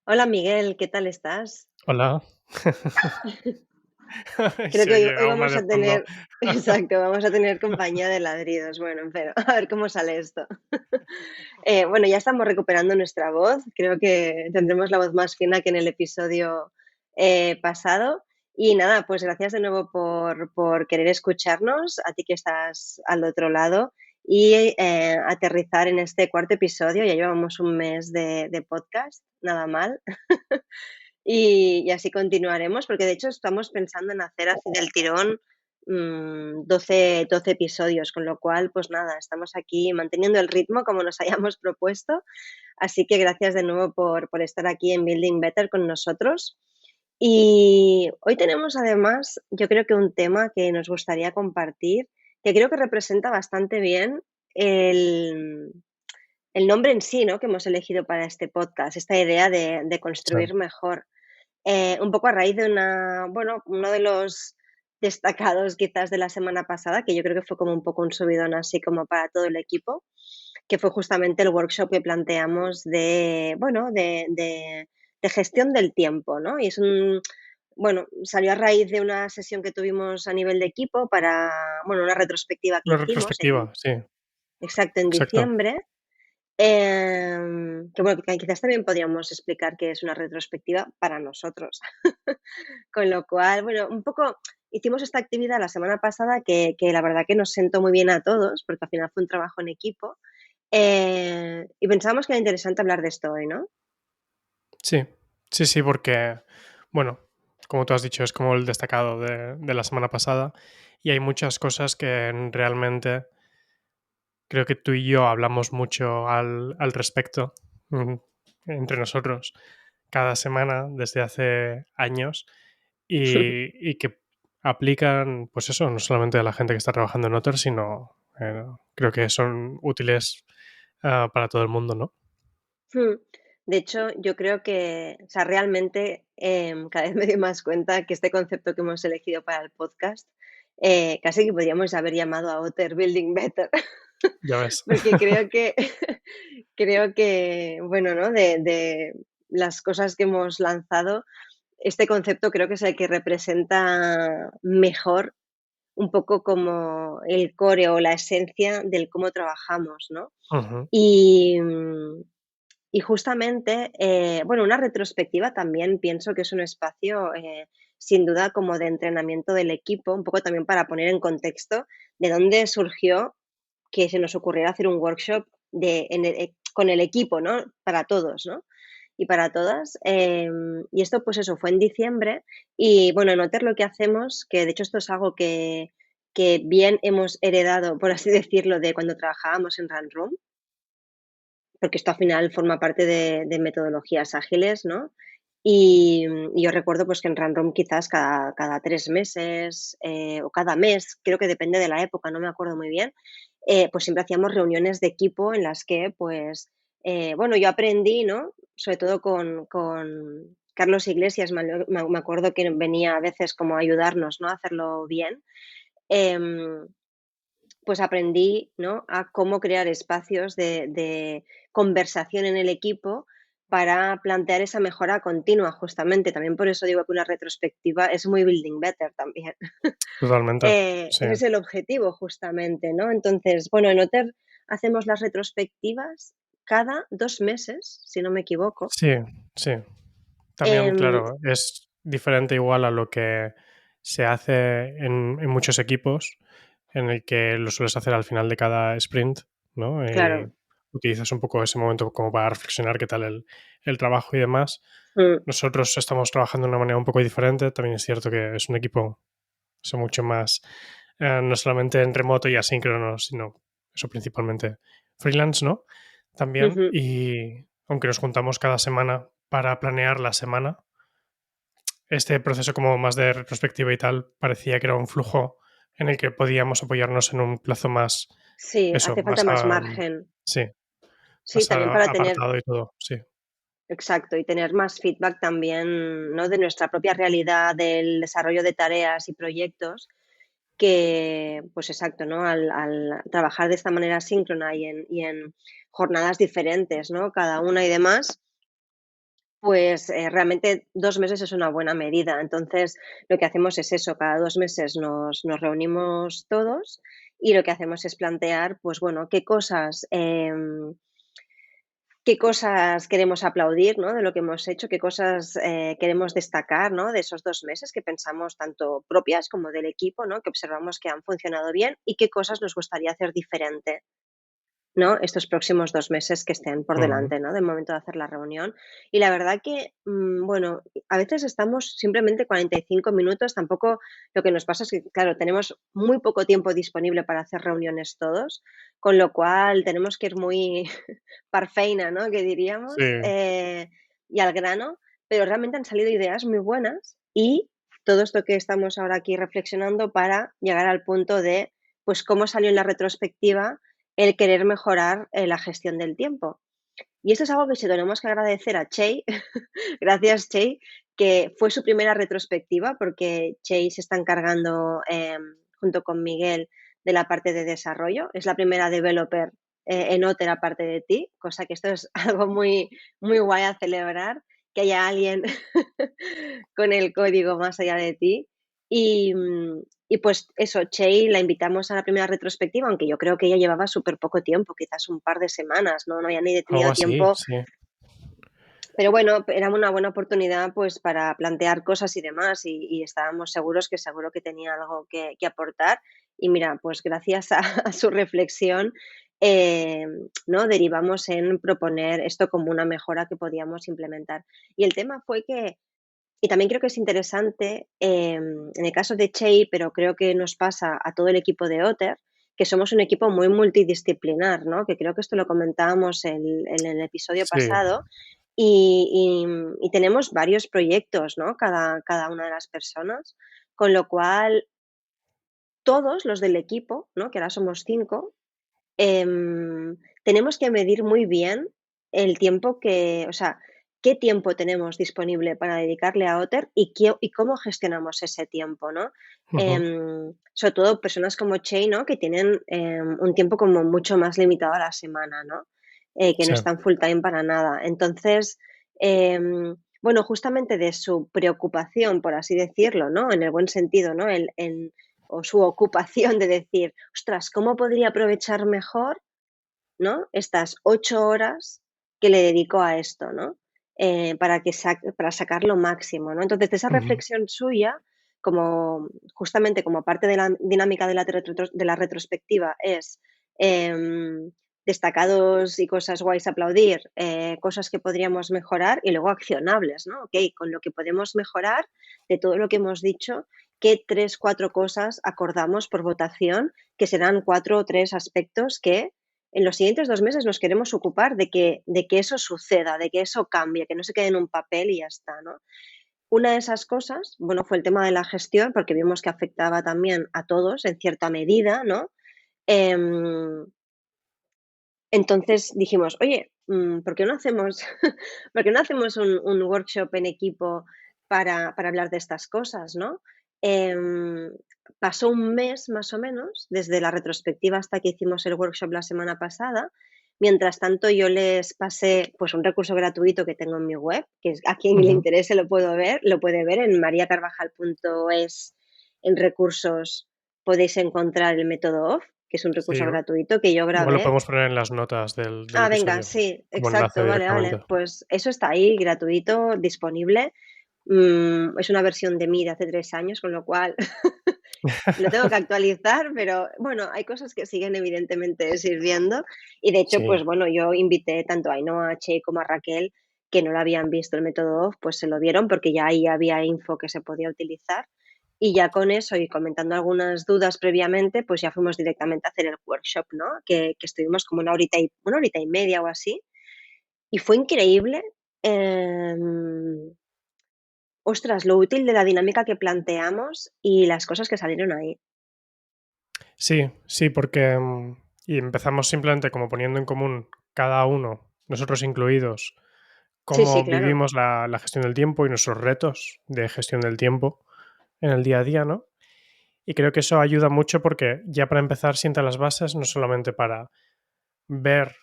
Hola Miguel, ¿qué tal estás? Hola. Creo Se que hoy, oye hoy Auma vamos de a fondo. tener, exacto, vamos a tener compañía de ladridos. Bueno, pero a ver cómo sale esto. Bueno, ya estamos recuperando nuestra voz. Creo que tendremos la voz más fina que en el episodio pasado. Y nada, pues gracias de nuevo por querer escucharnos, a ti que estás al otro lado, y aterrizar en este cuarto episodio. Ya llevamos un mes de podcast, nada mal. Y así continuaremos, porque de hecho estamos pensando en hacer así del tirón 12 episodios, con lo cual, pues nada, estamos aquí manteniendo el ritmo como nos hayamos propuesto. Así que gracias de nuevo por estar aquí en Building Better con nosotros. Y hoy tenemos además, yo creo que un tema que nos gustaría compartir, que creo que representa bastante bien el, el nombre en sí, ¿no? Que hemos elegido para este podcast, esta idea de Sí, construir mejor. Un poco a raíz de bueno, uno de los destacados quizás de la semana pasada, que yo creo que fue como un poco un subidón así como para todo el equipo, que fue justamente el workshop que planteamos bueno, de gestión del tiempo, ¿no? Y bueno, salió a raíz de una sesión que tuvimos a nivel de equipo para, bueno, una retrospectiva que una hicimos retrospectiva, sí, exacto, en exacto. diciembre. Que bueno, que quizás también podríamos explicar que es una retrospectiva para nosotros. Con lo cual, bueno, un poco hicimos esta actividad la semana pasada que la verdad que nos sentó muy bien a todos, porque al final fue un trabajo en equipo, y pensábamos que era interesante hablar de esto hoy, ¿no? Sí, sí, sí, porque, bueno, como tú has dicho, es como el destacado de la semana pasada y hay muchas cosas que realmente creo que tú y yo hablamos mucho al respecto, mm, entre nosotros cada semana desde hace años y que aplican, pues eso, no solamente a la gente que está trabajando en Otter, sino creo que son útiles para todo el mundo, ¿no? Mm. De hecho, yo creo que, o sea, realmente cada vez me doy más cuenta que este concepto que hemos elegido para el podcast, casi que podríamos haber llamado a Otter Building Better. Ya ves. Porque creo que creo que, bueno, ¿no? De las cosas que hemos lanzado, este concepto creo que es el que representa mejor un poco como el core o la esencia del cómo trabajamos, ¿no? Ujú, Y, y justamente, bueno, una retrospectiva también pienso que es un espacio, sin duda, como de entrenamiento del equipo, un poco también para poner en contexto de dónde surgió que se nos ocurriera hacer un workshop con el equipo, ¿no? Para todos, ¿no? Y para todas. Y esto, pues eso, fue en diciembre. Y bueno, en Otter lo que hacemos, que de hecho esto es algo que bien hemos heredado, por así decirlo, de cuando trabajábamos en Run Room, porque esto al final forma parte de metodologías ágiles, ¿no? Y yo recuerdo pues que en Run Room quizás cada 3 meses o cada mes, creo que depende de la época, no me acuerdo muy bien, pues siempre hacíamos reuniones de equipo en las que pues, bueno, yo aprendí, ¿no? Sobre todo con Carlos Iglesias, me acuerdo que venía a veces como a ayudarnos, ¿no? A hacerlo bien. Em, pues aprendí, ¿no? A cómo crear espacios de conversación en el equipo para plantear esa mejora continua, justamente. También por eso digo que una retrospectiva es muy building better también. totalmente. Sí, Ese es el objetivo, justamente, ¿no? Entonces, bueno, en Otter hacemos las retrospectivas cada 2 meses, si no me equivoco. sí, sí. También, Em, claro, es diferente igual a lo que se hace en muchos equipos, en el que lo sueles hacer al final de cada sprint, ¿no? Y claro. utilizas un poco ese momento como para reflexionar qué tal el trabajo y demás. Mm, Nosotros estamos trabajando de una manera un poco diferente. También es cierto que es un equipo eso, mucho más, no solamente en remoto y asíncrono, sino eso principalmente freelance, ¿no? También. ujú. Y aunque nos juntamos cada semana para planear la semana, este proceso como más de retrospectiva y tal parecía que era un flujo en el que podíamos apoyarnos en un plazo más, Sí, eso, hace falta más, más margen. sí, Sí, más también para tener. apartado y todo, sí. Exacto, y tener más feedback también, ¿no? De nuestra propia realidad, del desarrollo de tareas y proyectos, que, pues exacto, ¿no? Al trabajar de esta manera síncrona y en jornadas diferentes, ¿no? Cada una y demás, pues, realmente 2 meses es una buena medida. Entonces, lo que hacemos es eso, cada 2 meses nos reunimos todos y lo que hacemos es plantear, pues bueno, qué cosas queremos aplaudir, ¿no?, de lo que hemos hecho, qué cosas, queremos destacar, ¿no?, de esos 2 meses que pensamos tanto propias como del equipo, ¿no?, que observamos que han funcionado bien y qué cosas nos gustaría hacer diferente. ¿No? Estos próximos 2 meses que estén por Ujú. delante, ¿no? Del momento de hacer la reunión. Y la verdad que, bueno, a veces estamos simplemente 45 minutos, tampoco lo que nos pasa es que, claro, tenemos muy poco tiempo disponible para hacer reuniones todos, con lo cual tenemos que ir muy parfeina, ¿no? Que Sí, diríamos, y al grano, pero realmente han salido ideas muy buenas y todo esto que estamos ahora aquí reflexionando para llegar al punto de, pues, cómo salió en la retrospectiva el querer mejorar, la gestión del tiempo. Y esto es algo que se lo tenemos que agradecer a Chey, gracias Chey, que fue su primera retrospectiva, porque Chey se está encargando, junto con Miguel, de la parte de desarrollo. Es la primera developer, en Otter aparte de ti, cosa que esto es algo muy, muy guay a celebrar, que haya alguien con el código más allá de ti. Y, y pues eso, Chey la invitamos a la primera retrospectiva, aunque yo creo que ella llevaba súper poco tiempo, quizás un par de semanas, ¿no? No había ni algo tenido así, tiempo, sí. pero bueno, era una buena oportunidad, pues, para plantear cosas y demás, y estábamos seguros que seguro que tenía algo que aportar. Y mira, pues gracias a a su reflexión, ¿no? Derivamos en proponer esto como una mejora que podíamos implementar. Y el tema fue que y también creo que es interesante, en el caso de Chey, pero creo que nos pasa a todo el equipo de Otter, que somos un equipo muy multidisciplinar, ¿no? Que creo que esto lo comentábamos en el episodio Sí, pasado, y tenemos varios proyectos, ¿no? Cada una de las personas, con lo cual todos los del equipo, ¿no? Que ahora somos 5, tenemos que medir muy bien el tiempo o sea, qué tiempo tenemos disponible para dedicarle a Otter y cómo gestionamos ese tiempo, ¿no? ujú, Sobre todo personas como Chey, ¿no? Que tienen un tiempo como mucho más limitado a la semana, ¿no? Que no sí, están full time para nada. Entonces, bueno, justamente de su preocupación, por así decirlo, ¿no? En el buen sentido, ¿no? O su ocupación de decir, ostras, ¿cómo podría aprovechar mejor, ¿no? Estas 8 horas que le dedico a esto, ¿no? Para sacar lo máximo, ¿no? Entonces, de esa ujú, reflexión suya, como justamente como parte de la dinámica de la retrospectiva es, em, destacados y cosas guays a aplaudir, cosas que podríamos mejorar y luego accionables, ¿no? Okey, con lo que podemos mejorar de todo lo que hemos dicho, ¿qué 3 4 cosas acordamos por votación que serán 4 o 3 aspectos que en los siguientes 2 meses nos queremos ocupar de que eso suceda, de que eso cambie, que no se quede en un papel y ya está, ¿no? Una de esas cosas, bueno, fue el tema de la gestión, porque vimos que afectaba también a todos en cierta medida, ¿no? Em, entonces dijimos: "Oye, ¿por qué no hacemos por qué no hacemos un workshop en equipo para hablar de estas cosas?", ¿no? Em, Pasó un mes más o menos, desde la retrospectiva hasta que hicimos el workshop la semana pasada. Mientras tanto, yo les pasé, pues, un recurso gratuito que tengo en mi web, que es a quien le ujú. interese lo puede ver en mariacarvajal.es. En recursos podéis encontrar el método OFF, que es un Sí, recurso gratuito que yo igual lo grabé. podemos poner en las notas del Ah, venga, episodio, sí, como enlace exacto, vale, directamente. vale. Pues eso está ahí, gratuito, disponible. Es una versión de mí de hace 3 años, con lo cual lo tengo que actualizar, pero bueno, hay cosas que siguen evidentemente sirviendo. Y de hecho, Sí, pues bueno, yo invité tanto a Ainhoa, a Che como a Raquel, que no lo habían visto el método OFF, pues se lo vieron porque ya ahí había info que se podía utilizar. Y ya con eso y comentando algunas dudas previamente, pues ya fuimos directamente a hacer el workshop, ¿no? Que estuvimos como una horita y media o así. Y fue increíble, ostras, lo útil de la dinámica que planteamos y las cosas que salieron ahí. sí, sí, porque y empezamos simplemente como poniendo en común cada uno, nosotros incluidos, Sí, sí, cómo claro. vivimos la gestión del tiempo y nuestros retos de gestión del tiempo en el día a día, ¿no? Y creo que eso ayuda mucho porque ya para empezar sienta las bases no solamente para ver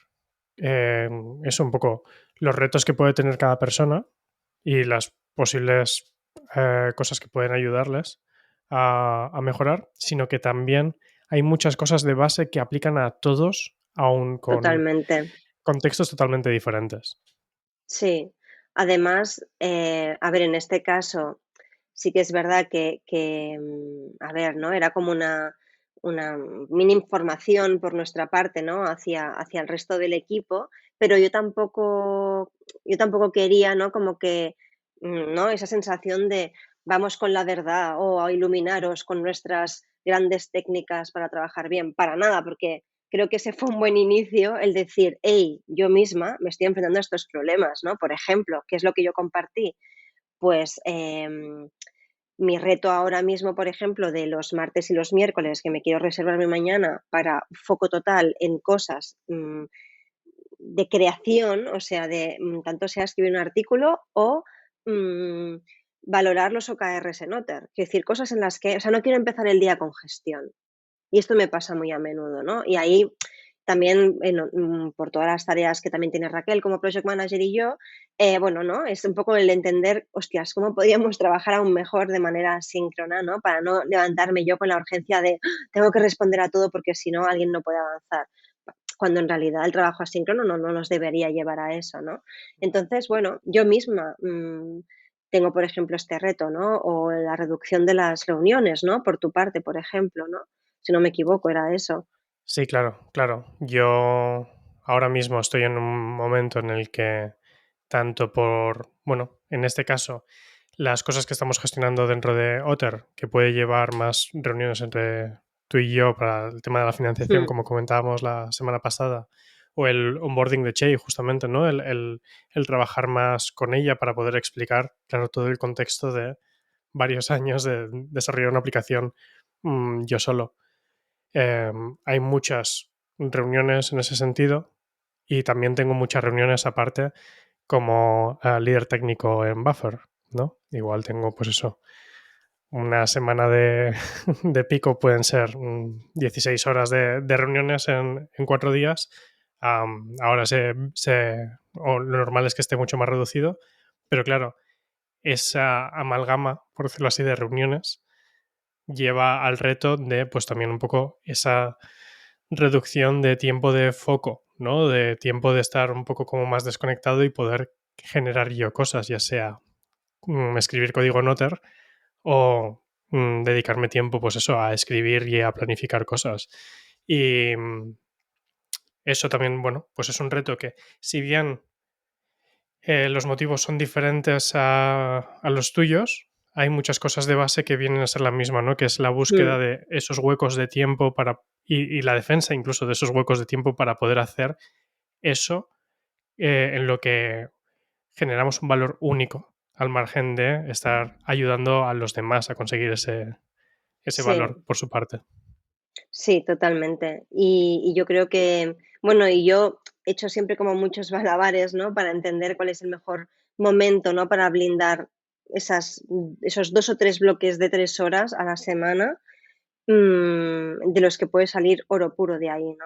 eso un poco los retos que puede tener cada persona, y las posibles cosas que pueden ayudarles a mejorar, sino que también hay muchas cosas de base que aplican a todos, aun con Totalmente. contextos totalmente diferentes. Sí. Además, a ver, en este caso sí que es verdad a ver, ¿no? Era como una mini información por nuestra parte, ¿no? Hacia el resto del equipo, pero yo tampoco quería, ¿no? Como que, ¿no? Esa sensación de vamos con la verdad o a iluminaros con nuestras grandes técnicas para trabajar bien. Para nada, porque creo que ese fue un buen inicio, el decir: "Hey, yo misma me estoy enfrentando a estos problemas", ¿no? Por ejemplo, ¿qué es lo que yo compartí? Pues, mi reto ahora mismo, por ejemplo, de los martes y los miércoles, que me quiero reservar mi mañana para foco total en cosas, de creación, o sea, tanto sea escribir un artículo o, mm, valorar los OKRs en Otter. Es decir, cosas en las que, o sea, no quiero empezar el día con gestión. Y esto me pasa muy a menudo, ¿no? Y ahí también, por todas las tareas que también tiene Raquel como project manager y yo, bueno, ¿no? Es un poco el entender, hostias, cómo podríamos trabajar aún mejor de manera síncrona, ¿no? Para no levantarme yo con la urgencia de "Ah, tengo que responder a todo porque si no alguien no puede avanzar". Cuando en realidad el trabajo asíncrono no nos debería llevar a eso, ¿no? Entonces, bueno, yo misma tengo, por ejemplo, este reto, ¿no? O la reducción de las reuniones, ¿no? Por tu parte, por ejemplo, ¿no? Si no me equivoco, era eso. Sí, claro, claro. Yo ahora mismo estoy en un momento en el que tanto por, bueno, en este caso, las cosas que estamos gestionando dentro de Otter, que puede llevar más reuniones entre tú y yo para el tema de la financiación, Mm, como comentábamos la semana pasada, o el onboarding de Chey, justamente, ¿no? El trabajar más con ella para poder explicar, claro, todo el contexto de varios años de desarrollar una aplicación yo solo. Hay muchas reuniones en ese sentido y también tengo muchas reuniones aparte como líder técnico en Buffer, ¿no? Igual tengo, pues eso, una semana de, de pico pueden ser 16 horas de reuniones en 4 días. Ahora o lo normal es que esté mucho más reducido, pero claro, esa amalgama, por decirlo así, de reuniones lleva al reto de, pues también un poco esa reducción de tiempo de foco, ¿no? De tiempo de estar un poco como más desconectado y poder generar yo cosas, ya sea escribir código en Otter o dedicarme tiempo, pues eso, a escribir y a planificar cosas. Y eso también, bueno, pues es un reto que, si bien los motivos son diferentes a los tuyos, hay muchas cosas de base que vienen a ser la misma, ¿no? Que es la búsqueda mm, de esos huecos de tiempo y la defensa incluso de esos huecos de tiempo para poder hacer eso en lo que generamos un valor único al margen de estar ayudando a los demás a conseguir ese valor sí, por su parte. sí, totalmente. Y yo creo que, bueno, y yo he hecho siempre como muchos malabares, ¿no? Para entender cuál es el mejor momento, ¿no? Para blindar esos 2 o 3 bloques de 3 horas a la semana, de los que puede salir oro puro de ahí, ¿no?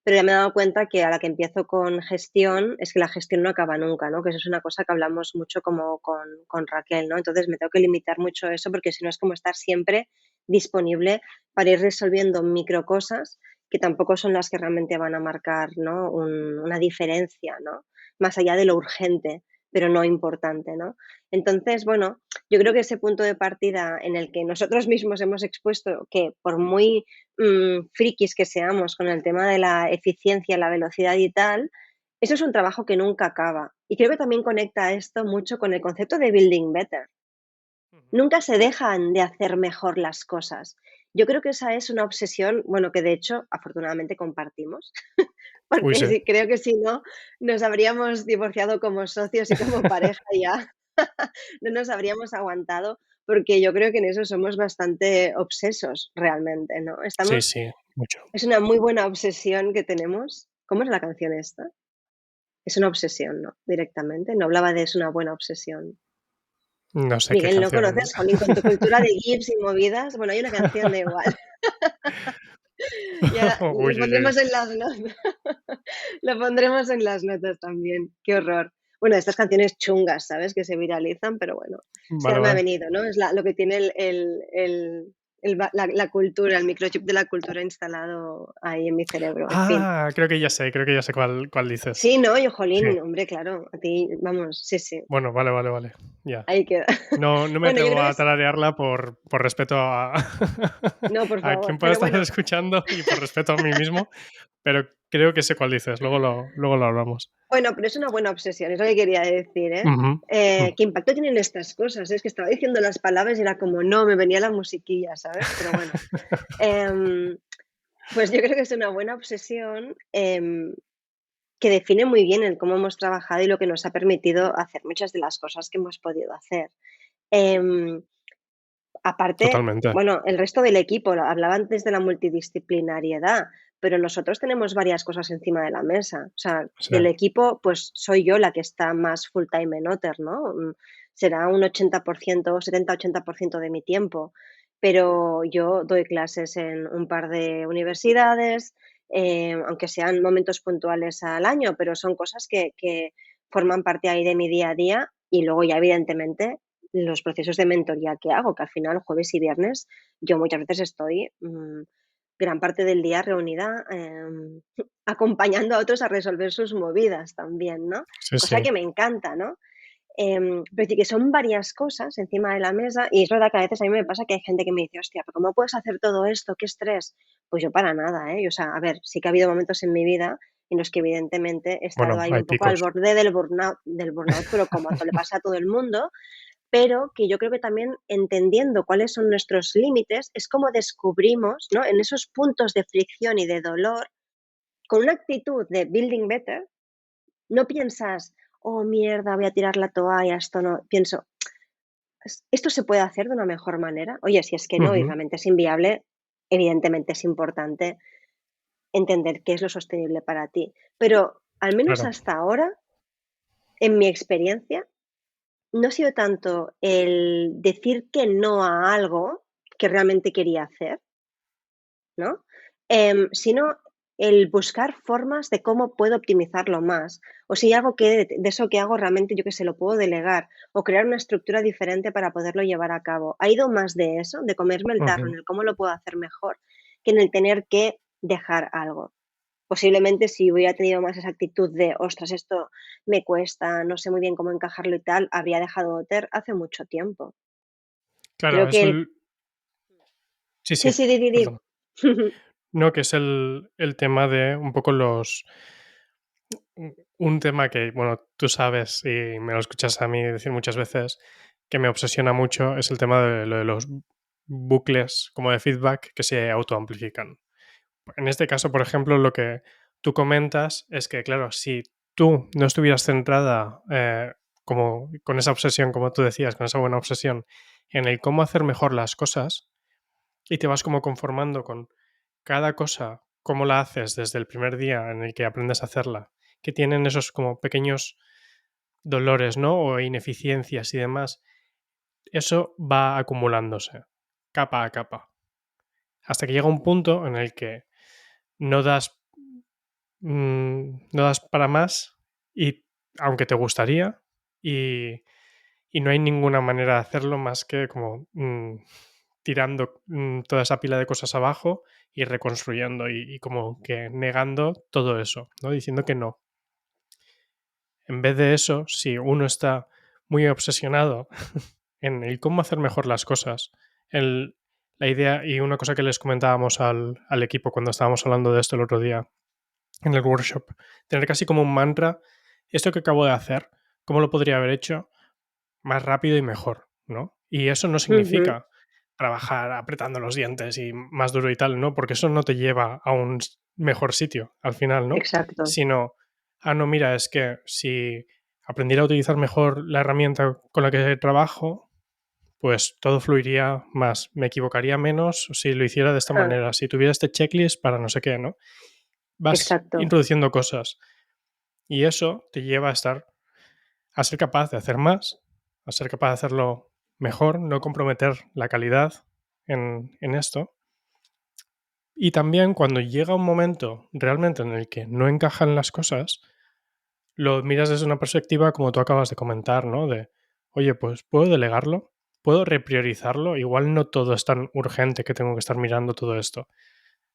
Pero ya me he dado cuenta que a la que empiezo con gestión, es que la gestión no acaba nunca, ¿no? Que eso es una cosa que hablamos mucho como con Raquel, ¿no? Entonces me tengo que limitar mucho a eso, porque si no es como estar siempre disponible para ir resolviendo micro cosas que tampoco son las que realmente van a marcar, ¿no? Una diferencia, ¿no? Más allá de lo urgente, pero no importante, ¿no? Entonces, bueno, yo creo que ese punto de partida en el que nosotros mismos hemos expuesto que por muy frikis que seamos con el tema de la eficiencia, la velocidad y tal, eso es un trabajo que nunca acaba. Y creo que también conecta esto mucho con el concepto de building better. Ujú. Nunca se dejan de hacer mejor las cosas. Yo creo que esa es una obsesión, bueno, que de hecho afortunadamente compartimos, Uy, porque sí. sí, creo que si no nos habríamos divorciado como socios y como pareja ya. No nos habríamos aguantado, porque yo creo que en eso somos bastante obsesos realmente, ¿no? Sí, sí, mucho. Es una muy buena obsesión que tenemos. ¿Cómo es la canción esta? Es una obsesión, ¿no? Directamente, no hablaba de es una buena obsesión. No sé qué Miguel, ¿no canción. conoces, jolín, con tu cultura de GIFs y movidas? Bueno, hay una canción de igual. Ya Uy, lo uy, uy. pondremos en las notas. Lo pondremos en las notas también. Qué horror. Bueno, estas canciones chungas, ¿sabes? Que se viralizan, pero bueno, Vale, se me ha vale. venido, ¿no? Es lo que tiene la cultura, el microchip de la cultura instalado ahí en mi cerebro, en fin. Creo que ya sé cuál dices. Sí, ¿no? Yo, Sí. jolín, hombre, claro, a ti, vamos, sí, sí, Bueno, vale, vale, vale. Ya. ahí queda. No me Bueno, yo atrevo creo que a es tararearla por respeto a no, por a quien favor, pueda pero estar bueno, escuchando y por respeto a mí mismo, pero creo que sé cuál dices. Luego lo hablamos. bueno, pero es una buena obsesión, es lo que quería decir, ¿eh? Ujú. Mm. ¿Qué impacto tienen estas cosas? Es que estaba diciendo las palabras y era como, no, me venía la musiquilla, ¿sabes? Pero bueno, em, pues yo creo que es una buena obsesión, que define muy bien el cómo hemos trabajado y lo que nos ha permitido hacer muchas de las cosas que hemos podido hacer. Em, Aparte, Totalmente. bueno, el resto del equipo, hablaba antes de la multidisciplinariedad, pero nosotros tenemos varias cosas encima de la mesa. O sea, Sí. del equipo, pues soy yo la que está más full time en Otter, ¿no? Será un 80%, 70-80% de mi tiempo, pero yo doy clases en un par de universidades, aunque sean momentos puntuales al año, pero son cosas que forman parte ahí de mi día a día y luego ya evidentemente los procesos de mentoría que hago, que al final jueves y viernes yo muchas veces estoy gran parte del día reunida acompañando a otros a resolver sus movidas también, ¿no? Sí, Cosa sí. que me encanta, ¿no? Pero sí que son varias cosas encima de la mesa y es verdad que a veces a mí me pasa que hay gente que me dice, hostia, pero ¿cómo puedes hacer todo esto? ¿Qué estrés? Pues yo para nada, ¿eh? O sea, a ver, sí que ha habido momentos en mi vida en los que evidentemente he estado Bueno, ahí hay un poco al picos. borde del burnout, pero como le pasa a todo el mundo, pero que yo creo que también entendiendo cuáles son nuestros límites es como descubrimos, ¿no? En esos puntos de fricción y de dolor, con una actitud de building better, no piensas, oh mierda, voy a tirar la toalla, esto no. Pienso, Esto se puede hacer de una mejor manera. Oye, si es que no y Ujú. realmente es inviable, evidentemente es importante entender qué es lo sostenible para ti. Pero al menos Claro. hasta ahora, en mi experiencia, no ha sido tanto el decir que no a algo que realmente quería hacer, ¿no? Sino el buscar formas de cómo puedo optimizarlo más. O si algo que de eso que hago realmente yo que sé, lo puedo delegar o crear una estructura diferente para poderlo llevar a cabo. Ha ido más de eso, de comerme el tarro en Ujú. el cómo lo puedo hacer mejor, que en el tener que dejar algo. Posiblemente si hubiera tenido más esa actitud de, ostras, esto me cuesta, no sé muy bien cómo encajarlo y tal, habría dejado Otter hace mucho tiempo. Claro, Creo es que el sí, sí, sí, sí, di. perdón. No, que es el tema de un poco un tema que, bueno, tú sabes y me lo escuchas a mí decir muchas veces, que me obsesiona mucho, es el tema de lo de los bucles como de feedback que se autoamplifican. En este caso, por ejemplo, lo que tú comentas es que, claro, si tú no estuvieras centrada como con esa obsesión, como tú decías, con esa buena obsesión, en el cómo hacer mejor las cosas y te vas como conformando con cada cosa, cómo la haces desde el primer día en el que aprendes a hacerla, que tienen esos como pequeños dolores, ¿no? O ineficiencias y demás, eso va acumulándose, capa a capa, hasta que llega un punto en el que no das no das para más y aunque te gustaría y, y no hay ninguna manera de hacerlo más que como tirando toda esa pila de cosas abajo y reconstruyendo y como que negando todo eso, ¿no? Diciendo que no. En vez de eso, si uno está muy obsesionado en el cómo hacer mejor las cosas, el, la idea y una cosa que les comentábamos al equipo cuando estábamos hablando de esto el otro día, en el workshop, tener casi como un mantra, esto que acabo de hacer, ¿cómo lo podría haber hecho más rápido y mejor? ¿No? Y eso no Ujú, significa trabajar apretando los dientes y más duro y tal, ¿no? Porque eso no te lleva a un mejor sitio al final, ¿no? exacto. Sino, no, mira, es que si aprendiera a utilizar mejor la herramienta con la que trabajo, pues todo fluiría más, me equivocaría menos si lo hiciera de esta Ja, manera, si tuviera este checklist para no sé qué, ¿no? Vas exacto. introduciendo cosas y eso te lleva a ser capaz de hacer más, a ser capaz de hacerlo mejor, no comprometer la calidad en esto. Y también cuando llega un momento realmente en el que no encajan las cosas, lo miras desde una perspectiva como tú acabas de comentar, ¿no? De, oye, pues puedo delegarlo, puedo repriorizarlo, igual no todo es tan urgente que tengo que estar mirando todo esto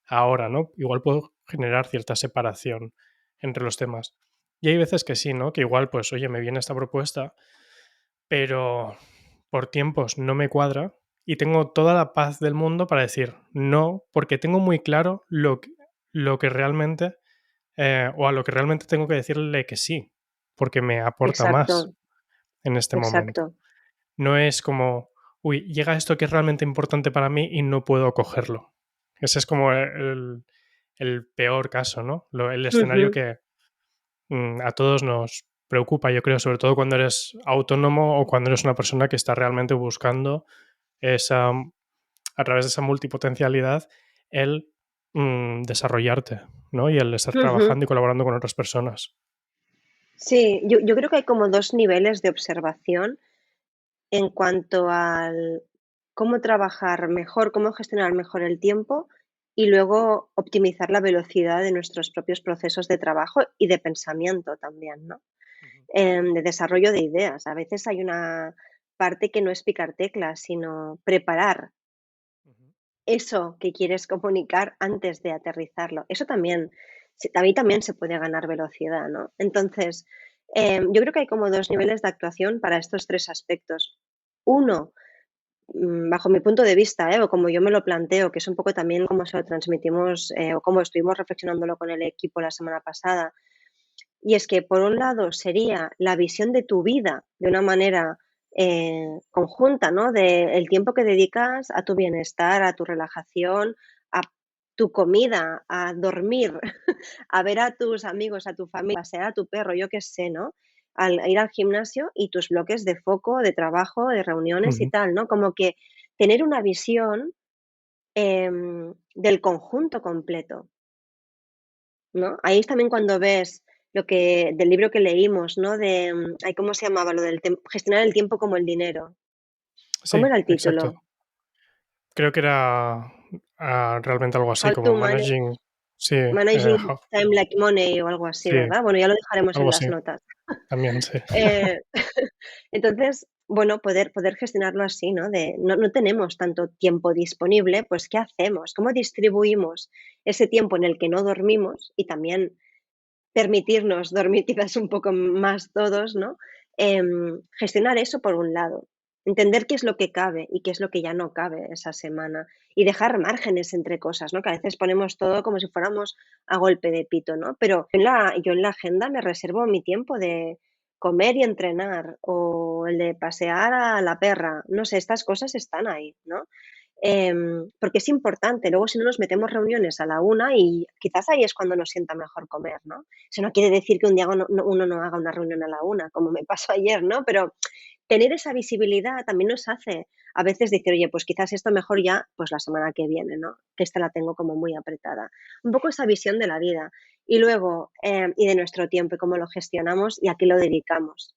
ahora, ¿no? Igual puedo generar cierta separación entre los temas. Y hay veces que sí, ¿no? Que igual, pues, oye, me viene esta propuesta, pero por tiempos no me cuadra y tengo toda la paz del mundo para decir no, porque tengo muy claro lo que realmente, o a lo que realmente tengo que decirle que sí, porque me aporta más Exacto, en este momento. exacto. No es como, uy, llega esto que es realmente importante para mí y no puedo cogerlo. Ese es como el peor caso, ¿no? El escenario Ujú, que a todos nos preocupa, yo creo, sobre todo cuando eres autónomo o cuando eres una persona que está realmente buscando esa, a través de esa multipotencialidad, el desarrollarte, ¿no? Y el estar ujú. trabajando y colaborando con otras personas. Sí, yo creo que hay como 2 niveles de observación en cuanto al cómo trabajar mejor, cómo gestionar mejor el tiempo y luego optimizar la velocidad de nuestros propios procesos de trabajo y de pensamiento también, ¿no? Ujú, De desarrollo de ideas. A veces hay una parte que no es picar teclas, sino preparar ujú, eso que quieres comunicar antes de aterrizarlo. Eso también, ahí también se puede ganar velocidad, ¿no? Entonces, yo creo que hay como 2 niveles de actuación para estos 3 aspectos. Uno, bajo mi punto de vista, o como yo me lo planteo, que es un poco también como se lo transmitimos, o como estuvimos reflexionándolo con el equipo la semana pasada, y es que, por un lado, sería la visión de tu vida de una manera, conjunta, ¿no? De el tiempo que dedicas a tu bienestar, a tu relajación, a tu comida, a dormir, a ver a tus amigos, a tu familia, pasear a tu perro, yo qué sé, ¿no? Al ir al gimnasio y tus bloques de foco, de trabajo, de reuniones y ujú. tal, ¿no? Como que tener una visión, del conjunto completo. ¿No? Ahí es también cuando ves lo que del libro que leímos, ¿no? De, ay, ¿cómo se llamaba? Lo del gestionar el tiempo como el dinero. ¿Cómo Sí, era el exacto. título? Creo que era realmente algo así How como to managing, sí, managing time like money o algo así, sí, ¿verdad? Bueno, ya lo dejaremos en algo las así, notas. también, sí. Eh, entonces, bueno, poder gestionarlo así, ¿no? De no tenemos tanto tiempo disponible, pues, ¿qué hacemos? ¿Cómo distribuimos ese tiempo en el que no dormimos? Y también permitirnos dormir quizás un poco más todos, ¿no? Gestionar eso por un lado, entender qué es lo que cabe y qué es lo que ya no cabe esa semana y dejar márgenes entre cosas, ¿no? Que a veces ponemos todo como si fuéramos a golpe de pito, ¿no? Pero yo en la agenda me reservo mi tiempo de comer y entrenar o el de pasear a la perra, no sé, estas cosas están ahí, ¿no? Porque es importante. Luego, si no, nos metemos reuniones a la una y quizás ahí es cuando nos sienta mejor comer, ¿no? Eso no quiere decir que un día uno no haga una reunión a la una, como me pasó ayer, ¿no? Pero tener esa visibilidad también nos hace a veces decir, oye, pues quizás esto mejor ya, pues la semana que viene, ¿no? Que esta la tengo como muy apretada. Un poco esa visión de la vida. Y luego, y de nuestro tiempo y cómo lo gestionamos y a qué lo dedicamos.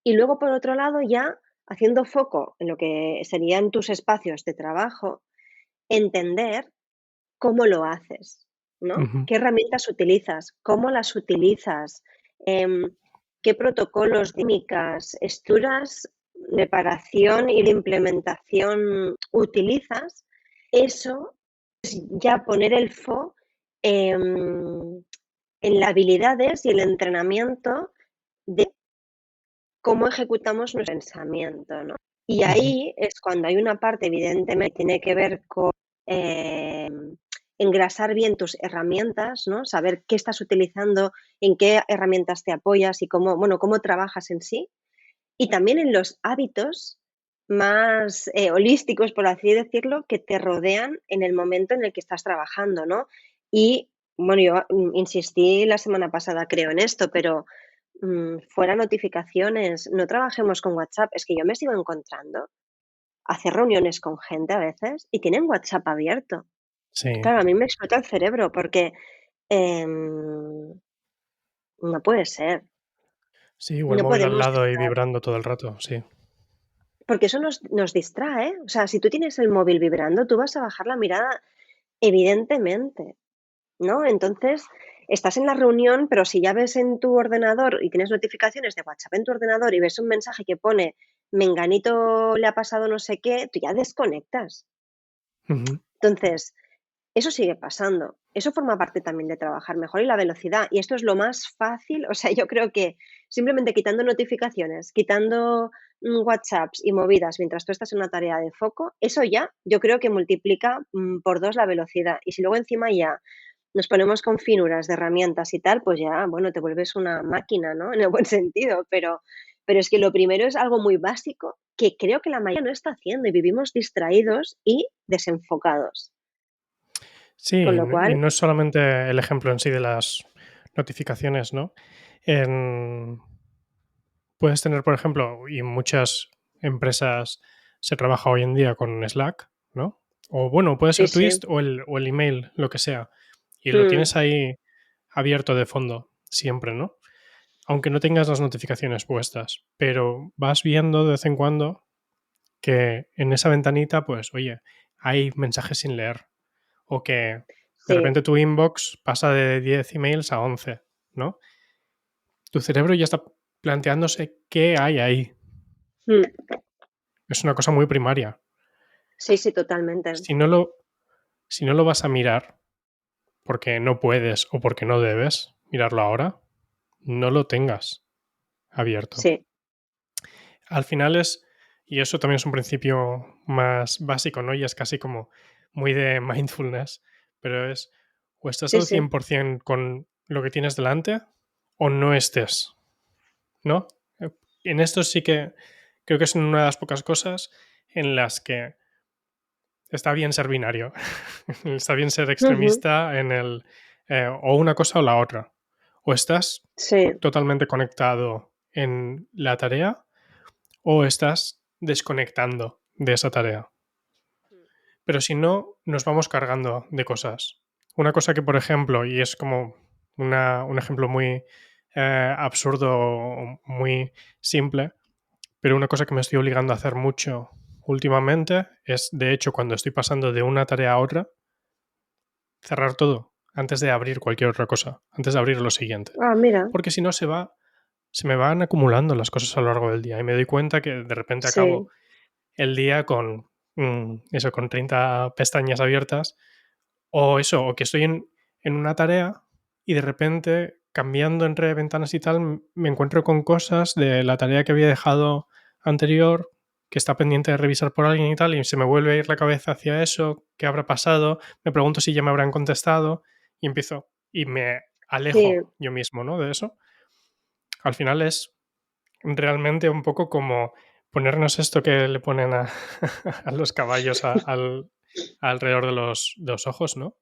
Y luego, por otro lado, ya haciendo foco en lo que serían tus espacios de trabajo, entender cómo lo haces, ¿no? Ujú, ¿Qué herramientas utilizas? ¿Cómo las utilizas? Em, ¿Qué protocolos, dinámicas, estructuras de preparación y de implementación utilizas? Eso es ya poner el foco en las habilidades y el entrenamiento de cómo ejecutamos nuestro pensamiento, ¿no? Y ujú. ahí es cuando hay una parte, evidentemente, que tiene que ver con em, engrasar bien tus herramientas, ¿no? Saber qué estás utilizando, en qué herramientas te apoyas y cómo, bueno, cómo trabajas en sí. Y también en los hábitos más holísticos, por así decirlo, que te rodean en el momento en el que estás trabajando, ¿no? Y bueno, yo insistí la semana pasada, creo, en esto, pero fuera notificaciones, no trabajemos con WhatsApp. Es que yo me sigo encontrando hacer reuniones con gente a veces y tienen WhatsApp abierto. Sí, Claro, a mí me explota el cerebro porque em, no puede ser. sí, o el No móvil al podemos lado y estar. vibrando todo el rato, sí. Porque eso nos distrae. O sea, si tú tienes el móvil vibrando, tú vas a bajar la mirada, evidentemente, ¿no? Entonces, estás en la reunión, pero si ya ves en tu ordenador y tienes notificaciones de WhatsApp en tu ordenador y ves un mensaje que pone menganito le ha pasado no sé qué, tú ya desconectas. Ujú. Entonces, eso sigue pasando. Eso forma parte también de trabajar mejor y la velocidad. Y esto es lo más fácil, o sea, yo creo que simplemente quitando notificaciones, quitando WhatsApps y movidas mientras tú estás en una tarea de foco, eso ya yo creo que multiplica por 2 la velocidad. Y si luego encima ya nos ponemos con finuras de herramientas y tal, pues ya, bueno, te vuelves una máquina, ¿no? En el buen sentido, pero es que lo primero es algo muy básico que creo que la mayoría no está haciendo y vivimos distraídos y desenfocados. Sí, Con lo y cual, no es solamente el ejemplo en sí de las notificaciones, ¿no? En Puedes tener, por ejemplo, y muchas empresas se trabaja hoy en día con Slack, ¿no? O bueno, puede sí, ser sí. Twist o el email, lo que sea. Y lo Mm, tienes ahí abierto de fondo, siempre, ¿no? Aunque no tengas las notificaciones puestas. Pero vas viendo de vez en cuando que en esa ventanita, pues, oye, hay mensajes sin leer. O que de sí. repente tu inbox pasa de 10 emails a 11, ¿no? Tu cerebro ya está planteándose qué hay ahí. Mm, Es una cosa muy primaria. sí, sí, totalmente. Si no lo, si no lo vas a mirar porque no puedes o porque no debes mirarlo ahora, no lo tengas abierto. Sí, Al final es, y eso también es un principio más básico, ¿no? Y es casi como muy de mindfulness, pero es o estás sí, al sí. 100% con lo que tienes delante o no estés, ¿no? En esto sí que creo que es una de las pocas cosas en las que está bien ser binario. Está bien ser Ujú, extremista en el o una cosa o la otra. O estás sí, totalmente conectado en la tarea o estás desconectando de esa tarea. Pero si no, nos vamos cargando de cosas. Una cosa que, por ejemplo, y es como un ejemplo muy absurdo o muy simple, pero una cosa que me estoy obligando a hacer mucho últimamente es, de hecho, cuando estoy pasando de una tarea a otra, cerrar todo antes de abrir cualquier otra cosa, antes de abrir lo siguiente. ah, mira, Porque si no se me van acumulando las cosas a lo largo del día y me doy cuenta que de repente acabo sí, el día con eso, con 30 pestañas abiertas o eso, o que estoy en una tarea y de repente cambiando entre ventanas y tal me encuentro con cosas de la tarea que había dejado anterior que está pendiente de revisar por alguien y tal, y se me vuelve a ir la cabeza hacia eso, qué habrá pasado, me pregunto si ya me habrán contestado y empiezo y me sí, alejo yo mismo, ¿no? De eso. Al final es realmente un poco como ponernos esto que le ponen a, a los caballos alrededor de los ojos, ¿no?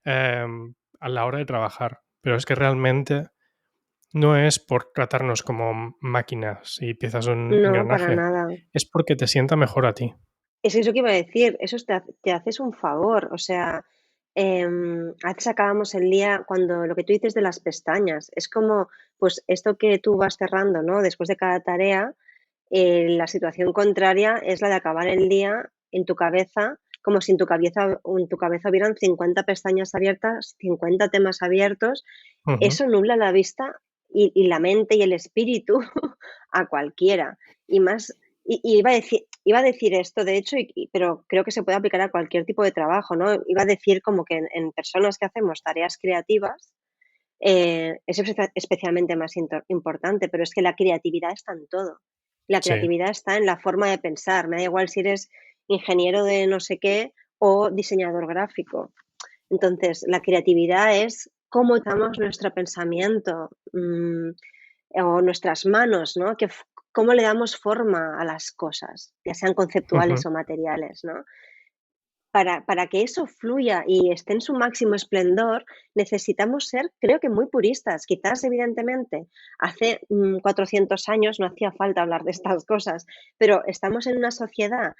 A la hora de trabajar. Pero es que realmente no es por tratarnos como máquinas y piezas de un no, para engranaje, nada. es porque te sienta mejor a ti. Es eso que iba a decir, eso te haces un favor, o sea, a veces acabamos el día cuando lo que tú dices de las pestañas, es como, pues esto que tú vas cerrando, ¿no? Después de cada tarea, la situación contraria es la de acabar el día en tu cabeza, como si en tu cabeza hubieran 50 pestañas abiertas, 50 temas abiertos. Ujú. Eso nubla la vista y la mente y el espíritu a cualquiera. Y más, y iba a decir esto, de hecho, pero creo que se puede aplicar a cualquier tipo de trabajo, ¿no? Iba a decir como que en personas que hacemos tareas creativas, es especialmente más importante, pero es que la creatividad está en todo. La Sí. creatividad está en la forma de pensar. Me da igual si eres ingeniero de no sé qué o diseñador gráfico. Entonces, la creatividad es cómo usamos nuestro pensamiento, o nuestras manos, ¿no? Cómo le damos forma a las cosas, ya sean Ujú. conceptuales o materiales, ¿no? Para que eso fluya y esté en su máximo esplendor, necesitamos ser, creo que muy puristas. Quizás, evidentemente, hace 400 años no hacía falta hablar de estas cosas, pero estamos en una sociedad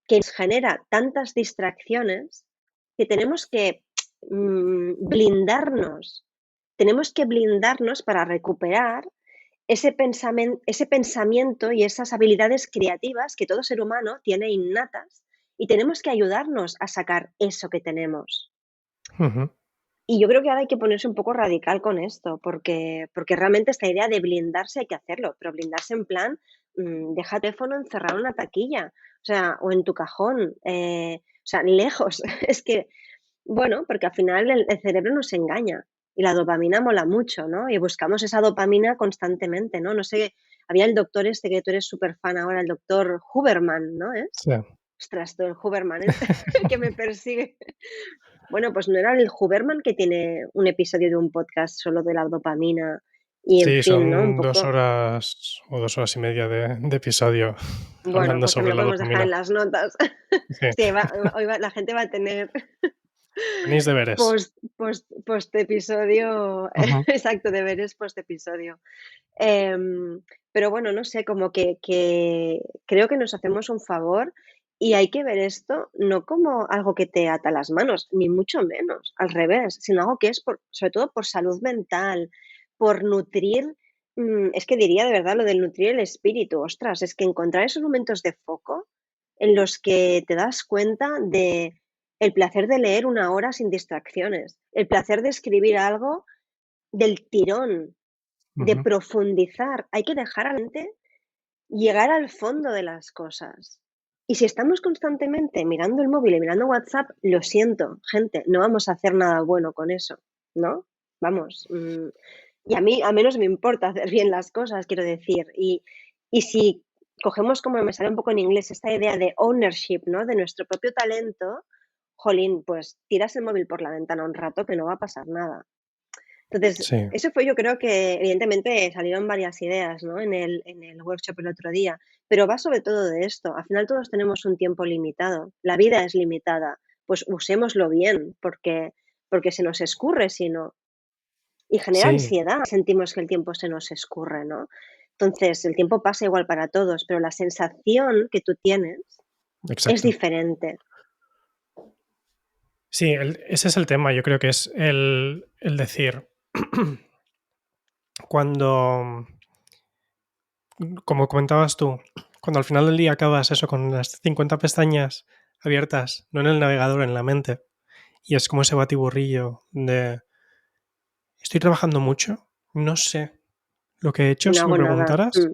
que nos genera tantas distracciones que blindarnos. Tenemos que blindarnos para recuperar ese pensamiento y esas habilidades creativas que todo ser humano tiene innatas y tenemos que ayudarnos a sacar eso que tenemos. Ujú. Y yo creo que ahora hay que ponerse un poco radical con esto, porque realmente esta idea de blindarse hay que hacerlo, pero blindarse en plan, deja el teléfono encerrado en una taquilla, o sea, o en tu cajón, o sea, lejos. Es que, bueno, porque al final el cerebro nos engaña y la dopamina mola mucho, ¿no? Y buscamos esa dopamina constantemente, ¿no? No sé, había el doctor este que tú eres súper fan ahora, el doctor Huberman, ¿no es? Sí. Ostras, tú el Huberman es el que me persigue. Bueno, pues no era el Huberman que tiene un episodio de un podcast solo de la dopamina y en Sí, fin, ¿no? Un son 2 poco, horas o 2 horas y media de episodio bueno, hablando pues sobre también lo la podemos dejar en dopamina. las notas. Sí, Sí, hoy la gente va a tener tenéis deberes. post episodio, Ujú. exacto, deberes post episodio. Pero bueno, no sé, como que creo que nos hacemos un favor y hay que ver esto no como algo que te ata las manos, ni mucho menos, al revés, sino algo que es sobre todo por salud mental, por nutrir, es que diría de verdad lo del nutrir el espíritu, ostras, es que encontrar esos momentos de foco en los que te das cuenta de el placer de leer una hora sin distracciones, el placer de escribir algo del tirón, de Ujú. profundizar. Hay que dejar a la mente llegar al fondo de las cosas. Y si estamos constantemente mirando el móvil y mirando WhatsApp, lo siento, gente, no vamos a hacer nada bueno con eso, ¿no? Vamos. Y a mí, al menos me importa hacer bien las cosas, quiero decir. Y si cogemos, como me sale un poco en inglés, esta idea de ownership, ¿no? De nuestro propio talento, jolín, pues tiras el móvil por la ventana un rato que no va a pasar nada. Entonces, Sí, eso fue yo creo que evidentemente salieron varias ideas, ¿no? En el workshop el otro día, pero va sobre todo de esto. Al final todos tenemos un tiempo limitado, la vida es limitada, pues usémoslo bien, porque se nos escurre si no. Y genera sí, ansiedad, sentimos que el tiempo se nos escurre, ¿no? Entonces, el tiempo pasa igual para todos, pero la sensación que tú tienes es exacto. diferente. Sí, ese es el tema. Yo creo que es el decir, cuando, como comentabas tú, cuando al final del día acabas eso con las 50 pestañas abiertas, no en el navegador, en la mente, y es como ese batiburrillo de estoy trabajando mucho, no sé lo que he Y hecho, no si me hago nada. preguntaras,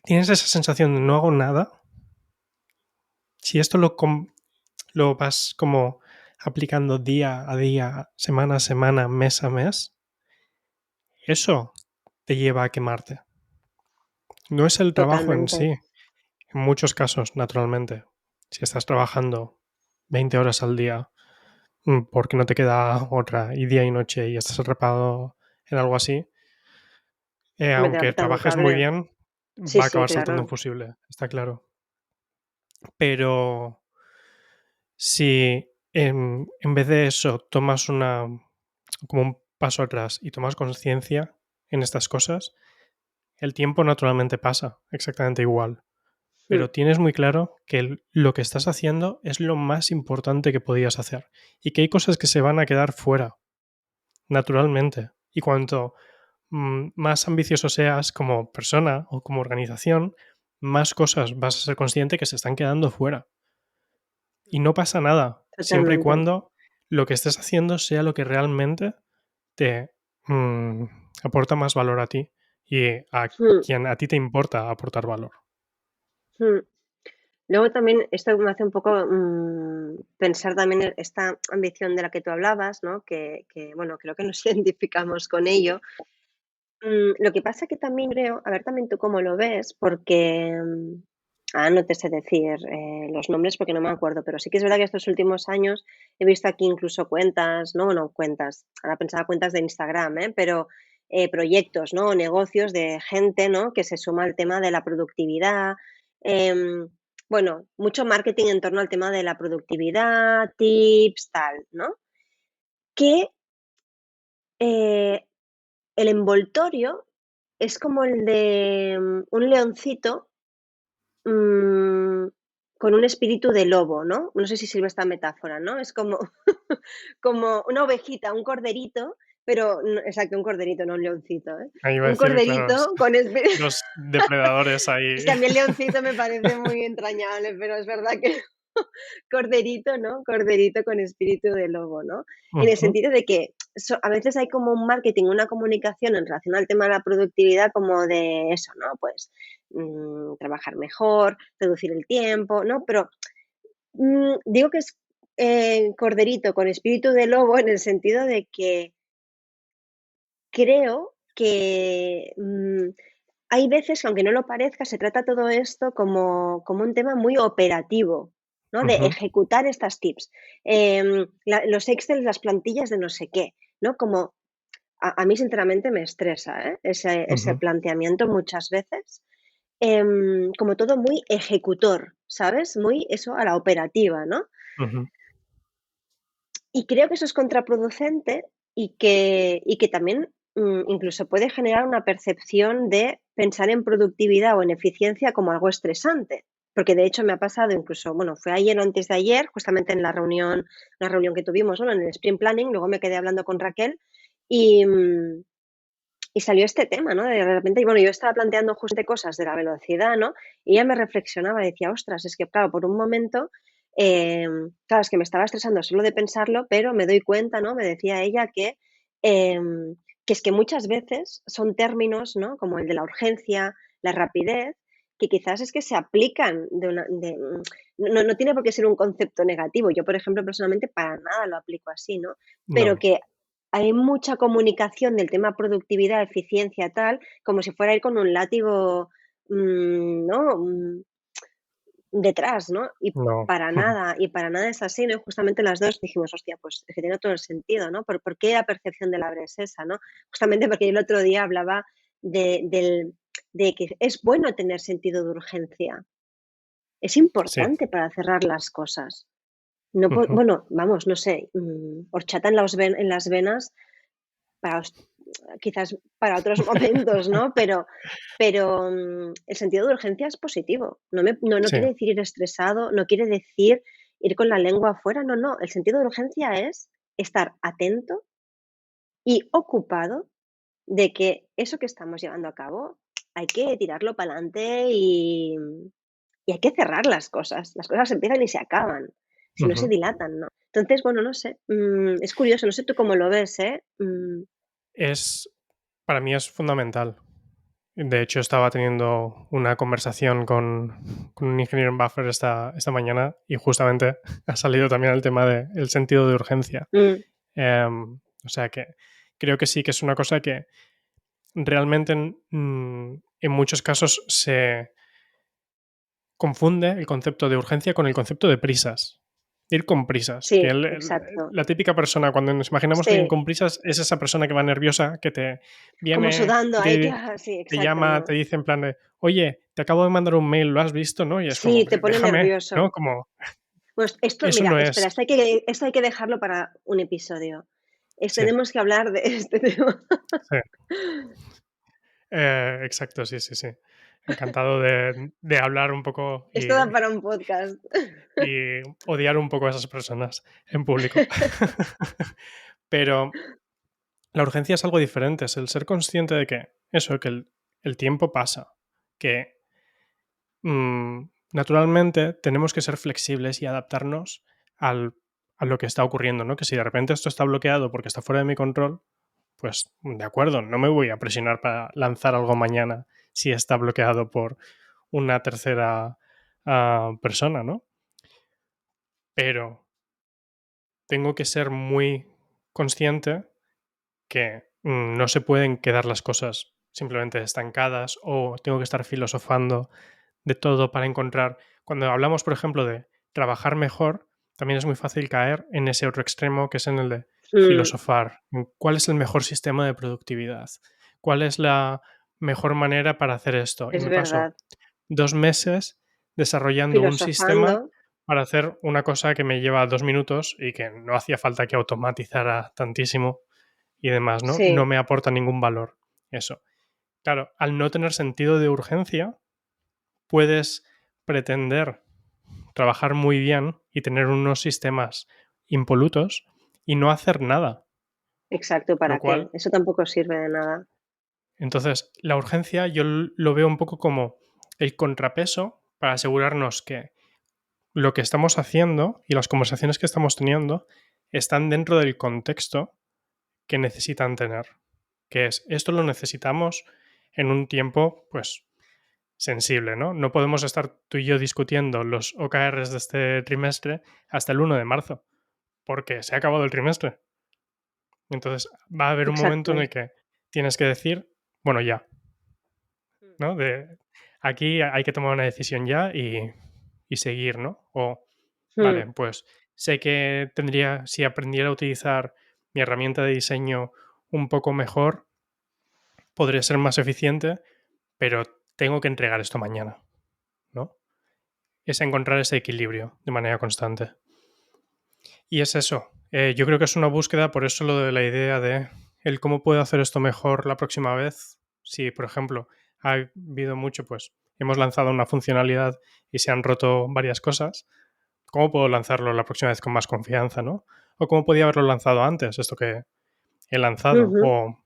tienes esa sensación de no hago nada. Si esto lo vas como aplicando día a día, semana a semana, mes a mes, eso te lleva a quemarte. No es el trabajo en sí, Totalmente. en muchos casos, naturalmente. Si estás trabajando 20 horas al día porque no te queda otra y día y noche y estás atrapado en algo así, Me te aunque apretas el trabajes muy cable. bien, Sí, va a sí, acabar saltando un claro. fusible, está claro. Pero si en vez de eso tomas como un paso atrás y tomas conciencia en estas cosas, el tiempo naturalmente pasa exactamente igual. Mm, Pero tienes muy claro que lo que estás haciendo es lo más importante que podías hacer y que hay cosas que se van a quedar fuera, naturalmente. Y cuanto más ambicioso seas como persona o como organización, más cosas vas a ser consciente que se están quedando fuera. Y no pasa nada, siempre y totalmente. cuando lo que estés haciendo sea lo que realmente te mm, aporta más valor a ti y a Mm, quien a ti te importa aportar valor. mm. Luego también esto me hace un poco pensar también en esta ambición de la que tú hablabas, ¿no? Bueno, creo que nos identificamos con ello. Lo que pasa que también creo, a ver también tú cómo lo ves, porque no te sé decir los nombres porque no me acuerdo, pero sí que es verdad que estos últimos años he visto aquí incluso cuentas, no cuentas, ahora pensaba cuentas de Instagram, pero proyectos, ¿no? Negocios de gente, ¿no? Que se suma al tema de la productividad. em, bueno, mucho marketing en torno al tema de la productividad, tips, tal, ¿no? Que eh, el envoltorio es como el de un leoncito mm, con un espíritu de lobo, ¿no? No sé si sirve esta metáfora, ¿no? Es como, como una ovejita, un corderito, pero, exacto, un corderito, no un leoncito, ¿eh? Ahí iba a Un decir, claro, corderito con espíritu. los depredadores Es ahí. que a mí el leoncito me parece muy entrañable, pero es verdad que corderito, ¿no? Corderito con espíritu de lobo, ¿no? En el Ujú, sentido de que a veces hay como un marketing, una comunicación en relación al tema de la productividad como de eso, ¿no? Pues trabajar mejor, reducir el tiempo, ¿no? Pero digo que es corderito con espíritu de lobo en el sentido de que creo que hay veces que, aunque no lo parezca, se trata todo esto como un tema muy operativo, ¿no? De ujú, ejecutar estas tips. Los Excel, las plantillas de no sé qué, ¿no? Como a mí sinceramente me estresa, ¿eh? Ese ujú, planteamiento muchas veces, como todo muy ejecutor, ¿sabes? Muy eso a la operativa, ¿no? ujú. Y creo que eso es contraproducente y que también, incluso puede generar una percepción de pensar en productividad o en eficiencia como algo estresante. Porque de hecho me ha pasado incluso, bueno, fue ayer o antes de ayer, justamente en la reunión que tuvimos, ¿no? En el sprint planning, luego me quedé hablando con Raquel y, y salió este tema, ¿no? De repente, y bueno, yo estaba planteando justo cosas de la velocidad, ¿no? Y ella me reflexionaba, decía, ostras, es que claro, por un momento, claro, es que me estaba estresando solo de pensarlo, pero me doy cuenta, ¿no? Me decía ella que es que muchas veces son términos, ¿no? Como el de la urgencia, la rapidez, que quizás es que se aplican no tiene por qué ser un concepto negativo. Yo, por ejemplo, personalmente para nada lo aplico así, ¿no? Pero No, que hay mucha comunicación del tema productividad, eficiencia, tal, como si fuera ir con un látigo, ¿no? Detrás, ¿no? no. Y para nada es así, ¿no? Y justamente las 2 dijimos: "Hostia, pues es que tiene todo el sentido", ¿no? ¿Por qué la percepción de la hora es esa, no? Justamente porque yo el otro día hablaba de que es bueno tener sentido de urgencia. Es Sí. importante para cerrar las cosas. No po Ujú. bueno, vamos, no sé, horchata en las venas para os quizás para otros momentos, ¿no? Pero, el sentido de urgencia es positivo. No Sí. quiere decir ir estresado, no quiere decir ir con la lengua afuera, no, no. El sentido de urgencia es estar atento y ocupado de que eso que estamos llevando a cabo hay que tirarlo pa'lante y hay que cerrar las cosas. Las cosas empiezan y se acaban, si no se Ujú. dilatan, ¿no? Entonces, bueno, no sé, es curioso, no sé tú cómo lo ves, ¿eh? Es para mí es fundamental. De hecho, estaba teniendo una conversación con un ingeniero en Buffer esta mañana y justamente ha salido también el tema del sentido de urgencia. Mm, O sea que creo que sí que es una cosa que realmente en muchos casos se confunde el concepto de urgencia con el concepto de prisas. Ir con prisas. Que sí, exacto. la típica persona, cuando nos imaginamos a alguien Sí, con prisas, es esa persona que va nerviosa, que te como viene sudando y ahí que sí, te exacto, llama, te ¿no? dice en plan de, oye, te acabo de mandar un mail, ¿lo has visto? ¿No? Y es como, Sí, te pone déjame, ¿no? nervioso. Como, Pues esto, eso mira, no espera, es. esto hay que dejarlo para un episodio. Sí, Tenemos que hablar de este tema. sí. Exacto, sí, sí, sí. Encantado de hablar un poco Esto da para un podcast. y odiar un poco a esas personas en público. Pero la urgencia es algo diferente, es el ser consciente de que eso, que el tiempo pasa, que naturalmente tenemos que ser flexibles y adaptarnos a lo que está ocurriendo, ¿no? Que si de repente esto está bloqueado porque está fuera de mi control, pues de acuerdo, no me voy a presionar para lanzar algo mañana si está bloqueado por una tercera persona, ¿no? Pero tengo que ser muy consciente que no se pueden quedar las cosas simplemente estancadas o tengo que estar filosofando de todo para encontrar. Cuando hablamos, por ejemplo, de trabajar mejor, también es muy fácil caer en ese otro extremo que es en el de Mm, filosofar. ¿Cuál es el mejor sistema de productividad? ¿Cuál es la mejor manera para hacer esto? Y es me paso verdad. 2 meses desarrollando un Filosofando, sistema para hacer una cosa que me lleva 2 minutos y que no hacía falta que automatizara tantísimo y demás, ¿no? No sí, me aporta ningún valor eso. Claro, al no tener sentido de urgencia, puedes pretender trabajar muy bien y tener unos sistemas impolutos y no hacer nada. exacto, Lo ¿para qué? cual, Eso tampoco sirve de nada. entonces, la urgencia yo lo veo un poco como el contrapeso para asegurarnos que lo que estamos haciendo y las conversaciones que estamos teniendo están dentro del contexto que necesitan tener. Que es, esto lo necesitamos en un tiempo, pues, sensible, ¿no? No podemos estar tú y yo discutiendo los OKRs de este trimestre hasta el 1 de marzo, porque se ha acabado el trimestre. Entonces va a haber un momento en Exacto. el que tienes que decir, bueno, ya, ¿no? Aquí hay que tomar una decisión ya y seguir, ¿no? O, vale, Mm, pues sé que tendría, si aprendiera a utilizar mi herramienta de diseño un poco mejor, podría ser más eficiente, pero tengo que entregar esto mañana, ¿no? Es encontrar ese equilibrio de manera constante. Y es eso. Yo creo que es una búsqueda, por eso lo de la idea de el cómo puedo hacer esto mejor la próxima vez. Si, por ejemplo, ha habido mucho, pues hemos lanzado una funcionalidad y se han roto varias cosas, ¿cómo puedo lanzarlo la próxima vez con más confianza, ¿no? O cómo podía haberlo lanzado antes, esto que he lanzado. ujú.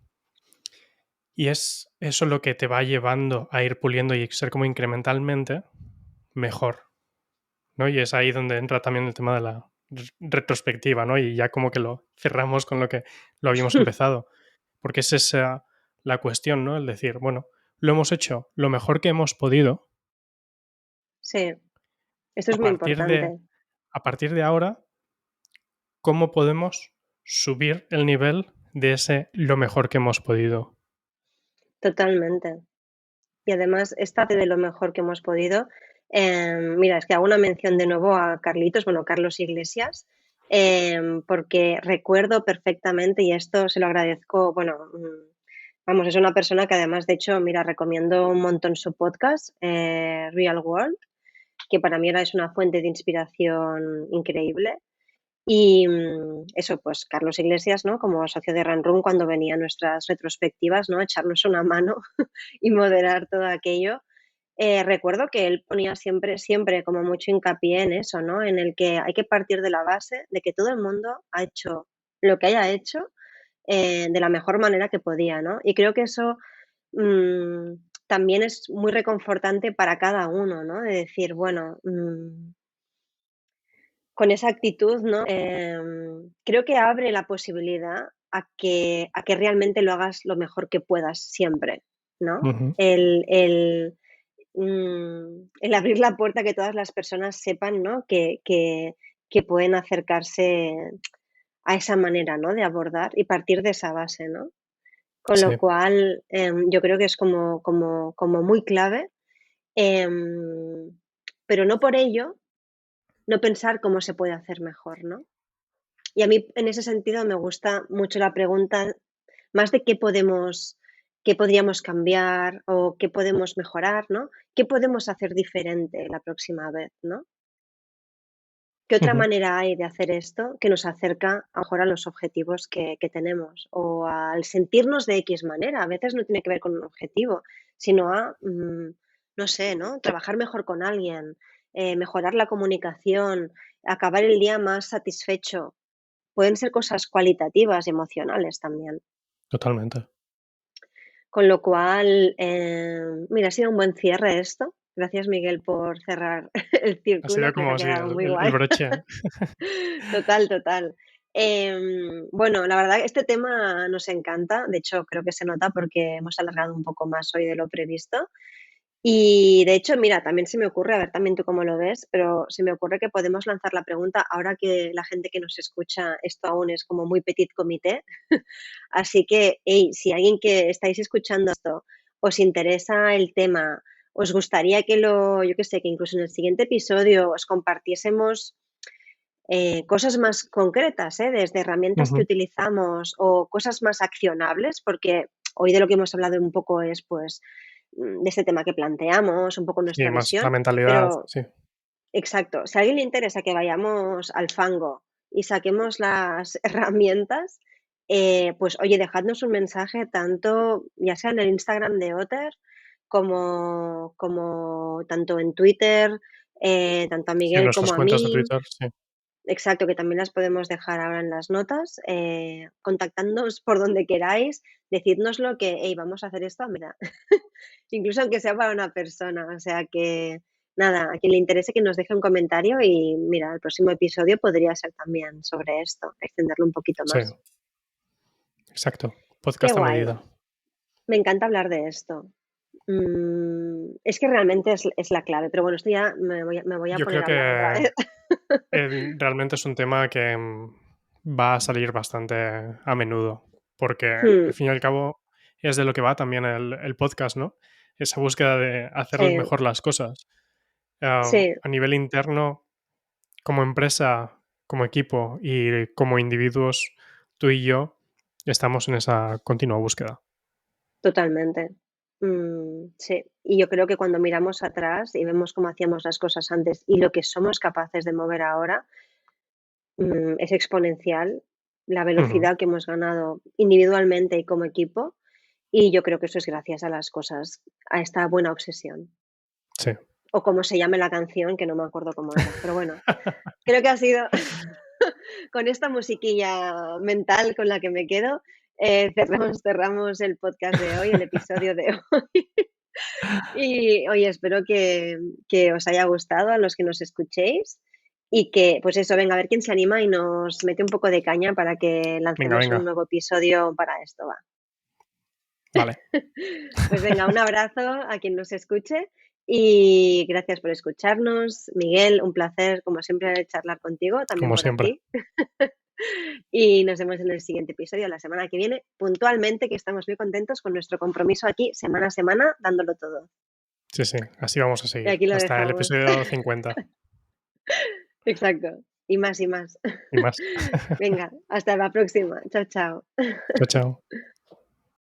Y es eso lo que te va llevando a ir puliendo y ser como incrementalmente mejor, ¿no? Y es ahí donde entra también el tema de la retrospectiva, ¿no? Y ya como que lo cerramos con lo que lo habíamos empezado. Porque es esa la cuestión, ¿no? El decir, bueno, lo hemos hecho lo mejor que hemos podido. Sí, esto A es muy partir de, importante. a partir de ahora, ¿cómo podemos subir el nivel de ese lo mejor que hemos podido? Totalmente. Y además, esta de lo mejor que hemos podido, mira, es que hago una mención de nuevo a Carlitos, bueno, Carlos Iglesias, porque recuerdo perfectamente, y esto se lo agradezco, bueno, vamos, es una persona que además, de hecho, mira, recomiendo un montón su podcast, Real World, que para mí ahora es una fuente de inspiración increíble. Y, eso, pues Carlos Iglesias, ¿no? Como socio de Run Room cuando venían nuestras retrospectivas, ¿no? Echarnos una mano y moderar todo aquello. Recuerdo que él ponía siempre, siempre como mucho hincapié en eso, ¿no? En el que hay que partir de la base de que todo el mundo ha hecho lo que haya hecho, de la mejor manera que podía, ¿no? Y creo que eso, también es muy reconfortante para cada uno, ¿no? De decir, bueno, con esa actitud, ¿no? Creo que abre la posibilidad a que realmente lo hagas lo mejor que puedas siempre, ¿no? Ujú. El abrir la puerta a que todas las personas sepan, ¿no? Que pueden acercarse a esa manera, ¿no? De abordar y partir de esa base, ¿no? Con lo Sí, cual, yo creo que es como muy clave, em, pero no por ello no pensar cómo se puede hacer mejor, ¿no? Y a mí, en ese sentido, me gusta mucho la pregunta más de qué podríamos cambiar o qué podemos mejorar, ¿no? ¿Qué podemos hacer diferente la próxima vez, no? ¿Qué otra ujú, manera hay de hacer esto que nos acerca a mejor a los objetivos que tenemos? O al sentirnos de X manera. A veces no tiene que ver con un objetivo, sino a, no sé, ¿no? Trabajar mejor con alguien, mejorar la comunicación, acabar el día más satisfecho. Pueden ser cosas cualitativas y emocionales también. totalmente. Con lo cual, mira, ha sido un buen cierre esto. Gracias, Miguel, por cerrar el Ha círculo, sido creo que ha como si quedado muy el guay. broche. Total, total. Bueno, la verdad este tema nos encanta, de hecho creo que se nota porque hemos alargado un poco más hoy de lo previsto. Y de hecho, mira, también se me ocurre, a ver también tú cómo lo ves, pero se me ocurre que podemos lanzar la pregunta ahora que la gente que nos escucha, esto aún es como muy petit comité. Así que, hey, si alguien que estáis escuchando esto os interesa el tema, os gustaría que yo qué sé, que incluso en el siguiente episodio os compartiésemos cosas más concretas, desde herramientas que Ujú. utilizamos o cosas más accionables, porque hoy de lo que hemos hablado un poco es, pues, de este tema que planteamos, un poco Sí, nuestra más la visión, mentalidad, pero sí. exacto, si a alguien le interesa que vayamos al fango y saquemos las herramientas, pues oye, dejadnos un mensaje tanto, ya sea en el Instagram de Otter, como tanto en Twitter, tanto a Sí, en Miguel nuestras como a cuentas de mí. Twitter, sí. Exacto, que también las podemos dejar ahora en las notas. Contactadnos por donde queráis, decídnoslo que, hey, vamos a hacer esto, mira, incluso aunque sea para una persona, o sea nada, a quien le interese que nos deje un comentario y mira, el próximo episodio podría ser también sobre esto, extenderlo un poquito Sí, más. exacto. Qué Podcast a guay, medida. me encanta hablar de esto. Es que realmente es la clave, pero bueno, esto ya me voy a Yo poner creo a hablar otra que vez. realmente es un tema que va a salir bastante a menudo, porque al Mm, fin y al cabo es de lo que va también el podcast, ¿no? Esa búsqueda de hacer sí, mejor las cosas. sí, A nivel interno, como empresa, como equipo y como individuos, tú y yo estamos en esa continua búsqueda. totalmente. Sí, y yo creo que cuando miramos atrás y vemos cómo hacíamos las cosas antes y lo que somos capaces de mover ahora, es exponencial la Ujú. velocidad que hemos ganado individualmente y como equipo, y yo creo que eso es gracias a las cosas, a esta buena obsesión, Sí. o como se llame la canción, que no me acuerdo cómo era, pero bueno, creo que ha sido con esta musiquilla mental con la que me quedo, cerramos el podcast de hoy, el episodio de hoy. Y oye, espero que os haya gustado a los que nos escuchéis y que, pues eso, venga, a ver quién se anima y nos mete un poco de caña para que Venga, lancemos un venga. nuevo episodio para esto, va. Vale, Pues venga, un abrazo a quien nos escuche y gracias por escucharnos. Miguel, un placer, como siempre, charlar contigo, también como por siempre. aquí. Y nos vemos en el siguiente episodio, la semana que viene, puntualmente, que estamos muy contentos con nuestro compromiso aquí, semana a semana, dándolo todo. Sí, sí, así vamos a Y seguir. aquí lo Hasta el dejamos. episodio 50 Exacto. Y más y más. y más. Venga, hasta la próxima. Chao, chao. Chao, chao.